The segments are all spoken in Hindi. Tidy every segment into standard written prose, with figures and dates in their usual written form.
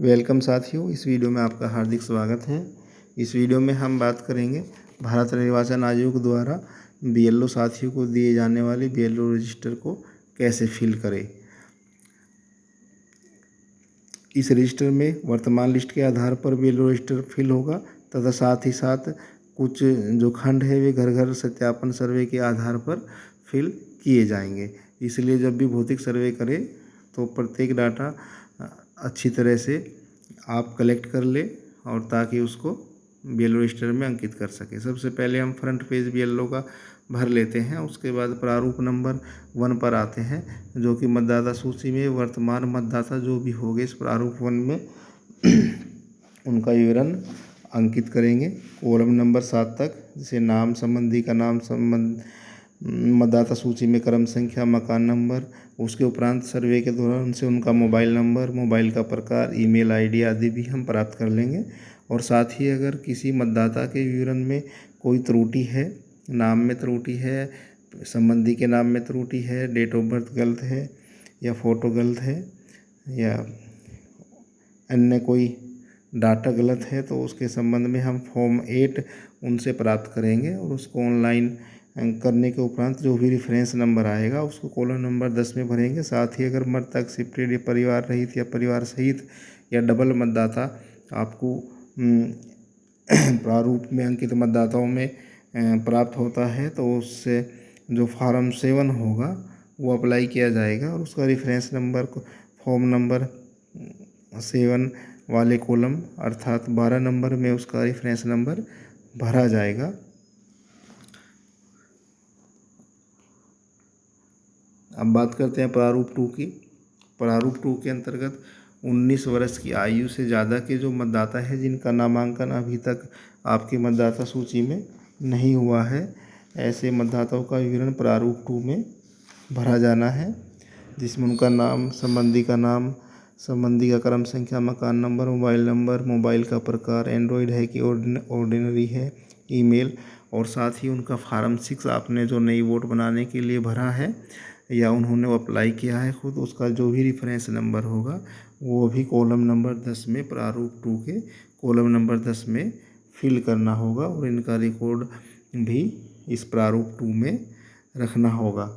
वेलकम साथियों, इस वीडियो में आपका हार्दिक स्वागत है। इस वीडियो में हम बात करेंगे भारत निर्वाचन आयोग द्वारा बीएलओ साथियों को दिए जाने वाले बीएलओ रजिस्टर को कैसे फिल करें। इस रजिस्टर में वर्तमान लिस्ट के आधार पर बीएलओ रजिस्टर फिल होगा तथा साथ ही साथ कुछ जो खंड है वे घर घर सत्यापन सर्वे के आधार पर फिल किए जाएंगे। इसलिए जब भी भौतिक सर्वे करें तो प्रत्येक डाटा अच्छी तरह से आप कलेक्ट कर ले और ताकि उसको बीएलओ रजिस्टर में अंकित कर सके। सबसे पहले हम फ्रंट पेज बीएलओ का भर लेते हैं। उसके बाद प्रारूप नंबर 1 पर आते हैं, जो कि मतदाता सूची में वर्तमान मतदाता जो भी होंगे इस प्रारूप 1 में उनका विवरण अंकित करेंगे। कॉलम नंबर 7 तक, जैसे नाम, संबंधी का नाम, मतदाता सूची में क्रम संख्या, मकान नंबर। उसके उपरांत सर्वे के दौरान उनसे उनका मोबाइल नंबर, मोबाइल का प्रकार, ईमेल आईडी आदि भी हम प्राप्त कर लेंगे। और साथ ही अगर किसी मतदाता के विवरण में कोई त्रुटि है, नाम में त्रुटि है, संबंधी के नाम में त्रुटि है, डेट ऑफ बर्थ गलत है या फ़ोटो गलत है या अन्य कोई डाटा गलत है, तो उसके संबंध में हम फॉर्म 8 उनसे प्राप्त करेंगे और उसको ऑनलाइन करने के उपरांत जो भी रेफरेंस नंबर आएगा उसको कॉलम नंबर 10 में भरेंगे। साथ ही अगर मृतक, शिफ्टेड या परिवार रहित या परिवार सहित या डबल मतदाता आपको प्रारूप में अंकित मतदाताओं में प्राप्त होता है तो उससे जो फॉर्म 7 होगा वो अप्लाई किया जाएगा और उसका रेफरेंस नंबर को फॉर्म नंबर 7 वाले कॉलम अर्थात 12 नंबर में उसका रेफरेंस नंबर भरा जाएगा। अब बात करते हैं प्रारूप 2 की। प्रारूप 2 के अंतर्गत 19 वर्ष की आयु से ज़्यादा के जो मतदाता है जिनका नामांकन अभी तक आपके मतदाता सूची में नहीं हुआ है, ऐसे मतदाताओं का विवरण प्रारूप 2 में भरा जाना है, जिसमें उनका नाम, संबंधी का नाम, संबंधी का क्रम संख्या, मकान नंबर, मोबाइल का प्रकार, एंड्रॉयड है कि ऑर्डिनरी है, ईमेल, और साथ ही उनका फार्म 6 आपने जो नई वोट बनाने के लिए भरा है या उन्होंने वो अप्लाई किया है खुद, उसका जो भी रेफरेंस नंबर होगा वो भी कॉलम नंबर 10 में, प्रारूप 2 के कॉलम नंबर 10 में फिल करना होगा और इनका रिकॉर्ड भी इस प्रारूप 2 में रखना होगा।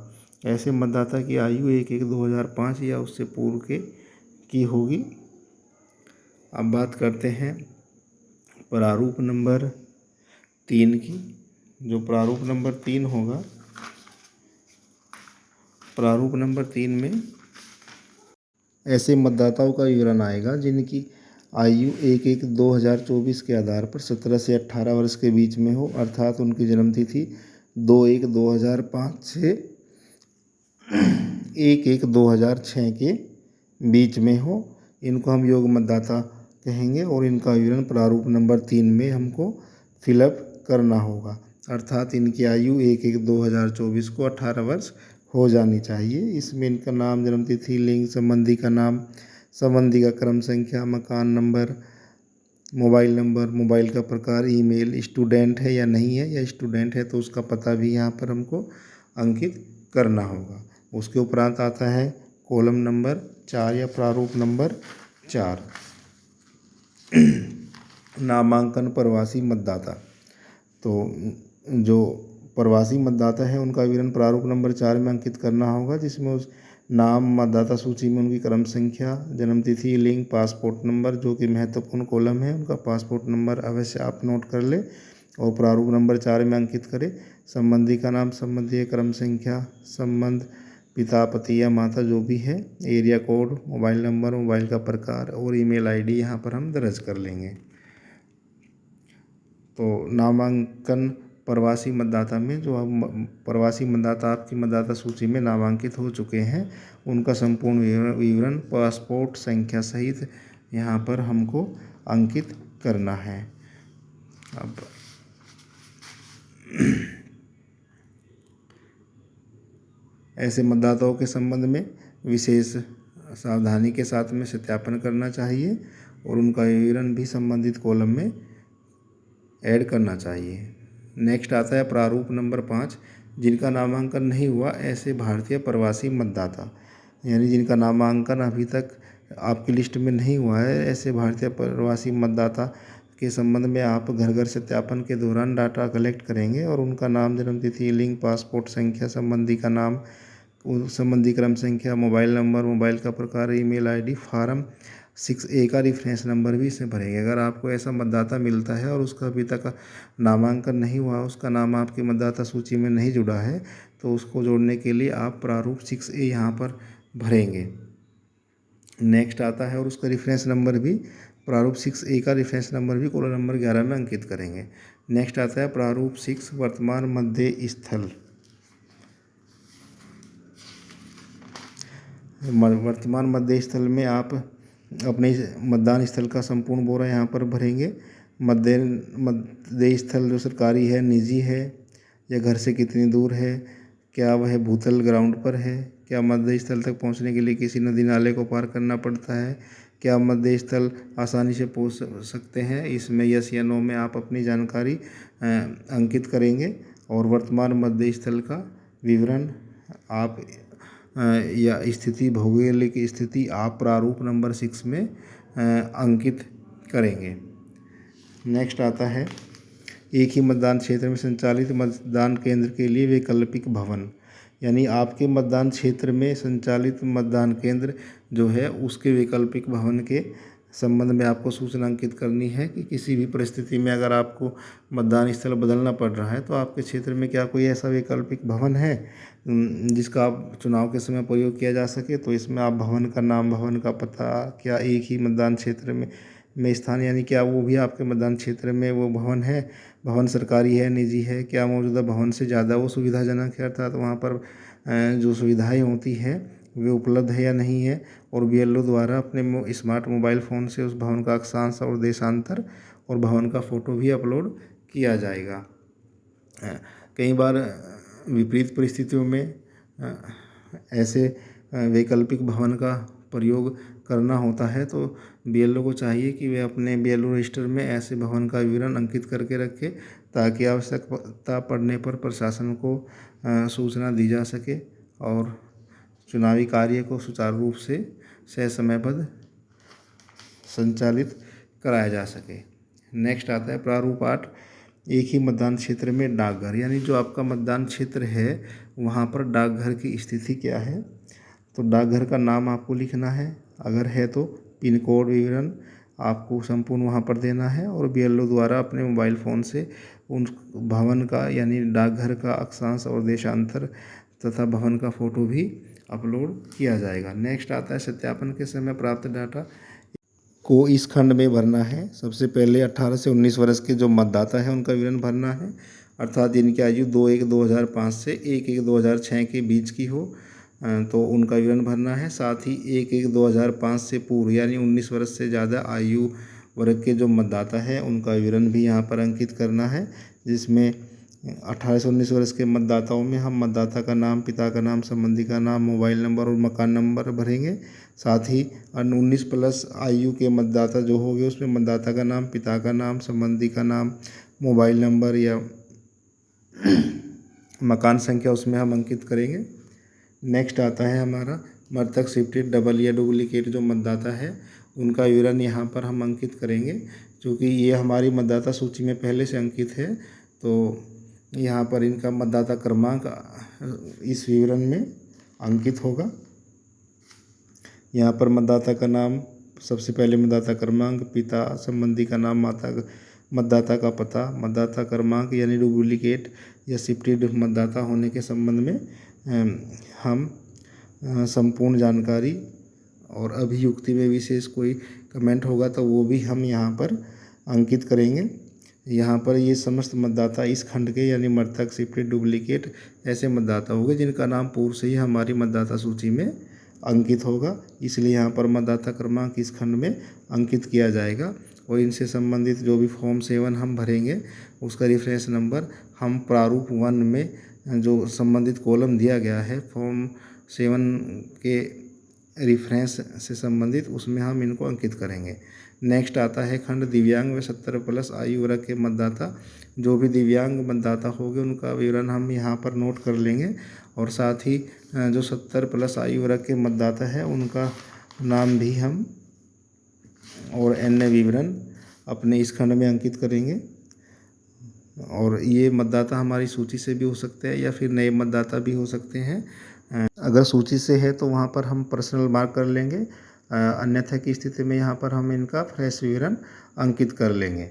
ऐसे मतदाता की आयु 1/1/2005 या उससे पूर्व की होगी। अब बात करते हैं प्रारूप नंबर 3 की। जो प्रारूप नंबर 3 होगा, प्रारूप नंबर 3 में ऐसे मतदाताओं का विवरण आएगा जिनकी आयु 1/1/2024 के आधार पर 17 से 18 वर्ष के बीच में हो, अर्थात उनकी जन्मतिथि 2/1/2005 से 1/1/2006 के बीच में हो। इनको हम योग्य मतदाता कहेंगे और इनका विवरण प्रारूप नंबर 3 में हमको फिलअप करना होगा, अर्थात इनकी आयु 1/1/2024 को 18 वर्ष हो जानी चाहिए। इसमें इनका नाम, जन्मतिथि, लिंग, संबंधी का नाम, संबंधी का क्रम संख्या, मकान नंबर, मोबाइल का प्रकार, ईमेल, स्टूडेंट है या नहीं है, या स्टूडेंट है तो उसका पता भी यहाँ पर हमको अंकित करना होगा। उसके उपरांत आता है कॉलम नंबर 4 या प्रारूप नंबर 4, नामांकन प्रवासी मतदाता। तो जो प्रवासी मतदाता है उनका विवरण प्रारूप नंबर 4 में अंकित करना होगा, जिसमें उस नाम, मतदाता सूची में उनकी क्रम संख्या, जन्मतिथि, लिंग, पासपोर्ट नंबर, जो कि महत्वपूर्ण कॉलम है, उनका पासपोर्ट नंबर अवश्य आप नोट कर ले और प्रारूप नंबर 4 में अंकित करें। संबंधी का नाम, संबंधी क्रम संख्या, संबंध, पिता, पति या माता जो भी है, area code, mobile number, mobile का प्रकार और ईमेल आईडी यहाँ पर हम दर्ज कर लेंगे। तो नामांकन प्रवासी मतदाता में जो प्रवासी मतदाता आपकी मतदाता सूची में नामांकित हो चुके हैं, उनका संपूर्ण विवरण पासपोर्ट संख्या सहित यहाँ पर हमको अंकित करना है। अब ऐसे मतदाताओं के संबंध में विशेष सावधानी के साथ में सत्यापन करना चाहिए और उनका विवरण भी संबंधित कॉलम में ऐड करना चाहिए। नेक्स्ट आता है प्रारूप नंबर 5, जिनका नामांकन नहीं हुआ ऐसे भारतीय प्रवासी मतदाता, यानी जिनका नामांकन अभी तक आपकी लिस्ट में नहीं हुआ है, ऐसे भारतीय प्रवासी मतदाता के संबंध में आप घर घर सत्यापन के दौरान डाटा कलेक्ट करेंगे और उनका नाम, जन्मतिथि, लिंग, पासपोर्ट संख्या, संबंधी का नाम, संबंधी क्रम संख्या, मोबाइल नंबर, मोबाइल का प्रकार, ईमेल आईडी, फार्म 6A का रेफरेंस नंबर भी इसमें भरेंगे। अगर आपको ऐसा मतदाता मिलता है और उसका अभी तक नामांकन नहीं हुआ, उसका नाम आपकी मतदाता सूची में नहीं जुड़ा है, तो उसको जोड़ने के लिए आप प्रारूप 6A यहाँ पर भरेंगे। नेक्स्ट आता है और उसका रेफरेंस नंबर भी, प्रारूप 6A का रेफरेंस नंबर भी कॉलम नंबर 11 में अंकित करेंगे। नेक्स्ट आता है प्रारूप 6 वर्तमान मध्य स्थल। वर्तमान मध्य स्थल में आप अपने मतदान स्थल का संपूर्ण ब्यौरा यहाँ पर भरेंगे। मध्य स्थल जो सरकारी है, निजी है, या घर से कितनी दूर है, क्या वह भूतल ग्राउंड पर है, क्या मध्य स्थल तक पहुँचने के लिए किसी नदी नाले को पार करना पड़ता है, क्या मध्य स्थल आसानी से पहुँच सकते हैं, इसमें यस या नो में आप अपनी जानकारी अंकित करेंगे। और वर्तमान मध्य स्थल का विवरण आप या स्थिति, भौगोलिक स्थिति आप प्रारूप नंबर 6 में अंकित करेंगे। नेक्स्ट आता है एक ही मतदान क्षेत्र में संचालित मतदान केंद्र के लिए वैकल्पिक भवन, यानी आपके मतदान क्षेत्र में संचालित मतदान केंद्र जो है उसके वैकल्पिक भवन के संबंध में आपको सूचना अंकित करनी है कि किसी भी परिस्थिति में अगर आपको मतदान स्थल बदलना पड़ रहा है तो आपके क्षेत्र में क्या कोई ऐसा वैकल्पिक भवन है जिसका आप चुनाव के समय प्रयोग किया जा सके। तो इसमें आप भवन का नाम, भवन का पता, क्या एक ही मतदान क्षेत्र में स्थान, यानी क्या वो भी आपके मतदान क्षेत्र में वो भवन है, भवन सरकारी है, निजी है, क्या मौजूदा भवन से ज़्यादा वो सुविधाजनक है, अर्थात वहाँ पर जो सुविधाएं होती हैं वे उपलब्ध है या नहीं है। और BLO द्वारा अपने स्मार्ट मोबाइल फ़ोन से उस भवन का अक्षांश और देशांतर और भवन का फ़ोटो भी अपलोड किया जाएगा। कई बार विपरीत परिस्थितियों में ऐसे वैकल्पिक भवन का प्रयोग करना होता है, तो BLO को चाहिए कि वे अपने BLO रजिस्टर में ऐसे भवन का विवरण अंकित करके रखें ताकि आवश्यकता पड़ने पर प्रशासन को सूचना दी जा सके और चुनावी कार्य को सुचारू रूप से समयबद्ध संचालित कराया जा सके। नेक्स्ट आता है प्रारूप 8 एक ही मतदान क्षेत्र में डाकघर, यानी जो आपका मतदान क्षेत्र है वहाँ पर डाकघर की स्थिति क्या है। तो डाकघर का नाम आपको लिखना है, अगर है तो पिन कोड विवरण आपको संपूर्ण वहाँ पर देना है और BLO द्वारा अपने मोबाइल फ़ोन से उन भवन का यानी डाकघर का अक्षांश और देशांतर तथा भवन का फ़ोटो भी अपलोड किया जाएगा। नेक्स्ट आता है सत्यापन के समय प्राप्त डाटा को इस खंड में भरना है। सबसे पहले 18 से 19 वर्ष के जो मतदाता है उनका विवरण भरना है, अर्थात जिनकी आयु 2/1/2005 से 1/1/2006 के बीच की हो तो उनका विवरण भरना है। साथ ही 1/1/2005 से पूर्व यानी 19 वर्ष से ज़्यादा आयु वर्ग के जो मतदाता है उनका विवरण भी यहाँ पर अंकित करना है, जिसमें 18 से 19 वर्ष के मतदाताओं में हम मतदाता का नाम, पिता का नाम, संबंधी का नाम, मोबाइल नंबर और मकान नंबर भरेंगे। साथ ही 19+ आयु के मतदाता जो होंगे उसमें मतदाता का नाम, पिता का नाम, संबंधी का नाम, मोबाइल नंबर या मकान संख्या उसमें हम अंकित करेंगे। नेक्स्ट आता है हमारा मृतक, शिफ्टेड, डबल या डुप्लीकेट जो मतदाता है उनका विवरण यहाँ पर हम अंकित करेंगे। क्योंकि ये हमारी मतदाता सूची में पहले से अंकित है तो यहाँ पर इनका मतदाता क्रमांक इस विवरण में अंकित होगा। यहाँ पर मतदाता का नाम, सबसे पहले मतदाता क्रमांक, पिता, संबंधी का नाम, मतदाता का पता, मतदाता क्रमांक यानी डुप्लीकेट या शिफ्टेड मतदाता होने के संबंध में हम संपूर्ण जानकारी और अभियुक्ति में विशेष कोई कमेंट होगा तो वो भी हम यहाँ पर अंकित करेंगे। यहाँ पर ये समस्त मतदाता इस खंड के यानी मृतक, शिफ्टेड, डुप्लीकेट ऐसे मतदाता होंगे जिनका नाम पूर्व से ही हमारी मतदाता सूची में अंकित होगा, इसलिए यहाँ पर मतदाता क्रमांक इस खंड में अंकित किया जाएगा। और इनसे संबंधित जो भी फॉर्म 7 हम भरेंगे उसका रेफरेंस नंबर हम प्रारूप 1 में जो संबंधित कॉलम दिया गया है फॉर्म 7 के रेफरेंस से संबंधित, उसमें हम इनको अंकित करेंगे। नेक्स्ट आता है खंड दिव्यांग व 70+ आयु वर्ग के मतदाता, जो भी दिव्यांग मतदाता होंगे उनका विवरण हम यहाँ पर नोट कर लेंगे और साथ ही जो 70+ आयु वर्ग के मतदाता है उनका नाम भी हम और अन्य विवरण अपने इस खंड में अंकित करेंगे। और ये मतदाता हमारी सूची से भी हो सकते हैं या फिर नए मतदाता भी हो सकते हैं। अगर सूची से है तो वहाँ पर हम पर्सनल मार्क कर लेंगे, अन्यथा की स्थिति में यहाँ पर हम इनका फ्रेश विवरण अंकित कर लेंगे,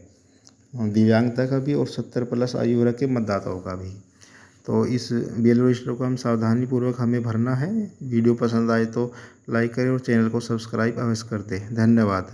दिव्यांगता का भी और 70+ आयु वर्ग के मतदाताओं का भी। तो इस BLO रजिस्टर को हम सावधानीपूर्वक हमें भरना है। वीडियो पसंद आए तो लाइक करें और चैनल को सब्सक्राइब अवश्य कर दें। धन्यवाद।